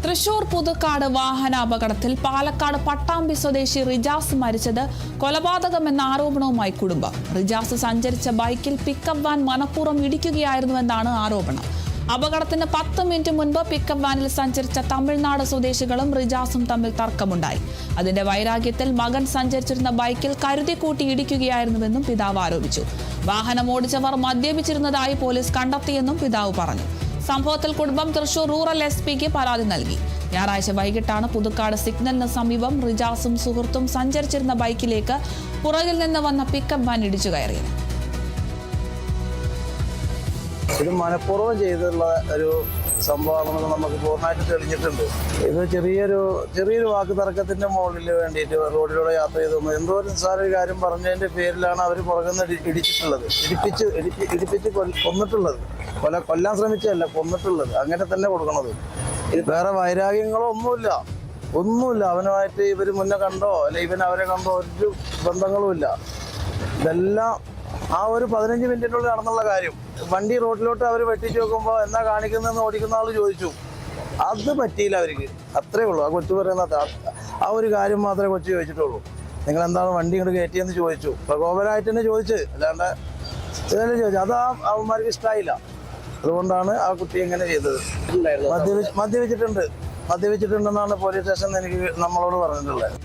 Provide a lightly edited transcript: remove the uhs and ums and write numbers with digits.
തൃശൂർ പുതുക്കാട് വാഹനാപകടത്തിൽ പാലക്കാട് പട്ടാമ്പി സ്വദേശി റിജാസ് മരിച്ചത് കൊലപാതകമെന്ന ആരോപണവുമായി കുടുംബം. റിജാസ് സഞ്ചരിച്ച ബൈക്കിൽ പിക്കപ്പ് വാൻ മനഃപൂർവ്വം ഇടിക്കുകയായിരുന്നുവെന്നാണ് ആരോപണം. അപകടത്തിന് 10 മിനിറ്റ് മുൻപ് പിക്കപ്പ് വാനിൽ സഞ്ചരിച്ച തമിഴ്നാട് സ്വദേശികളും റിജാസും തമ്മിൽ തർക്കമുണ്ടായി. അതിന്റെ വൈരാഗ്യത്തിൽ മകൻ സഞ്ചരിച്ചിരുന്ന ബൈക്കിൽ കരുതിക്കൂട്ടി ഇടിക്കുകയായിരുന്നുവെന്നും പിതാവ് ആരോപിച്ചു. വാഹനം ഓടിച്ചവർ മദ്യപിച്ചിരുന്നതായി പോലീസ് കണ്ടെത്തിയെന്നും പിതാവ് പറഞ്ഞു. സംഭവത്തിൽ കുടുംബം തൃശൂർ റൂറൽ എസ്.പിക്ക് പരാതി നൽകി. ഞായറാഴ്ച വൈകിട്ടാണ് പുതുക്കാട് സിഗ്നലിന് സമീപം റിജാസും സുഹൃത്തും സഞ്ചരിച്ചിരുന്ന ബൈക്കിലേക്ക് പുറകിൽ നിന്ന് വന്ന പിക്കപ്പ് വാൻ ഇടിച്ചു കയറിയത്. ഇത് മനഃപൂർവ്വം ചെയ്തുള്ള ഒരു സംഭവമാണെന്ന് നമുക്ക് പൂർണ്ണമായിട്ട് തെളിഞ്ഞിട്ടുണ്ട്. ഇത് ചെറിയൊരു വാക്ക് തർക്കത്തിന്റെ മുകളിൽ വേണ്ടിയിട്ട് റോഡിലൂടെ യാത്ര ചെയ്തു എന്തോ ഒരു നിസ്സാര കാര്യം പറഞ്ഞതിന്റെ പേരിലാണ് അവർ പുറകുന്ന ഇടിച്ചിട്ടുള്ളത്, ഇടിപ്പിച്ച് കൊന്നിട്ടുള്ളത്. കൊല്ലാൻ ശ്രമിച്ചതല്ല, കൊന്നിട്ടുള്ളത്. അങ്ങനെ തന്നെ കൊടുക്കണത്. ഇത് വേറെ വൈരാഗ്യങ്ങളോ ഒന്നുമില്ല. അവനുമായിട്ട് ഇവർ മുന്നേ കണ്ടോ അല്ലെ ഇവൻ അവരെ കണ്ടോ ഒരു ബന്ധങ്ങളുമില്ല. ഇതെല്ലാം ആ ഒരു 15 മിനിറ്റിനുള്ളിൽ നടന്നുള്ള കാര്യം. വണ്ടി റോഡിലോട്ട് അവർ വെട്ടിച്ച് നോക്കുമ്പോൾ എന്നാ കാണിക്കുന്നതെന്ന് ഓടിക്കുന്ന ആൾ ചോദിച്ചു. അത് പറ്റിയില്ല അവർക്ക്, അത്രേ ഉള്ളൂ. ആ കൊച്ചു പറയുന്നത് ആ ഒരു കാര്യം മാത്രമേ കൊച്ചു ചോദിച്ചിട്ടുള്ളൂ. നിങ്ങൾ എന്താണ് വണ്ടി ഇങ്ങോട്ട് കയറ്റിയെന്ന് ചോദിച്ചു. പ്രകോപനമായിട്ട് തന്നെ ചോദിച്ച്, അല്ലാണ്ട് ചോദിച്ചു. അത് അവന്മാർക്ക് ഇഷ്ടമായില്ല. അതുകൊണ്ടാണ് ആ കുട്ടി എങ്ങനെ ചെയ്തത്. മദ്യപിച്ചിട്ടുണ്ടെന്നാണ് പോലീസ് സ്റ്റേഷൻ നമ്മളോട് പറഞ്ഞിട്ടുള്ളത്.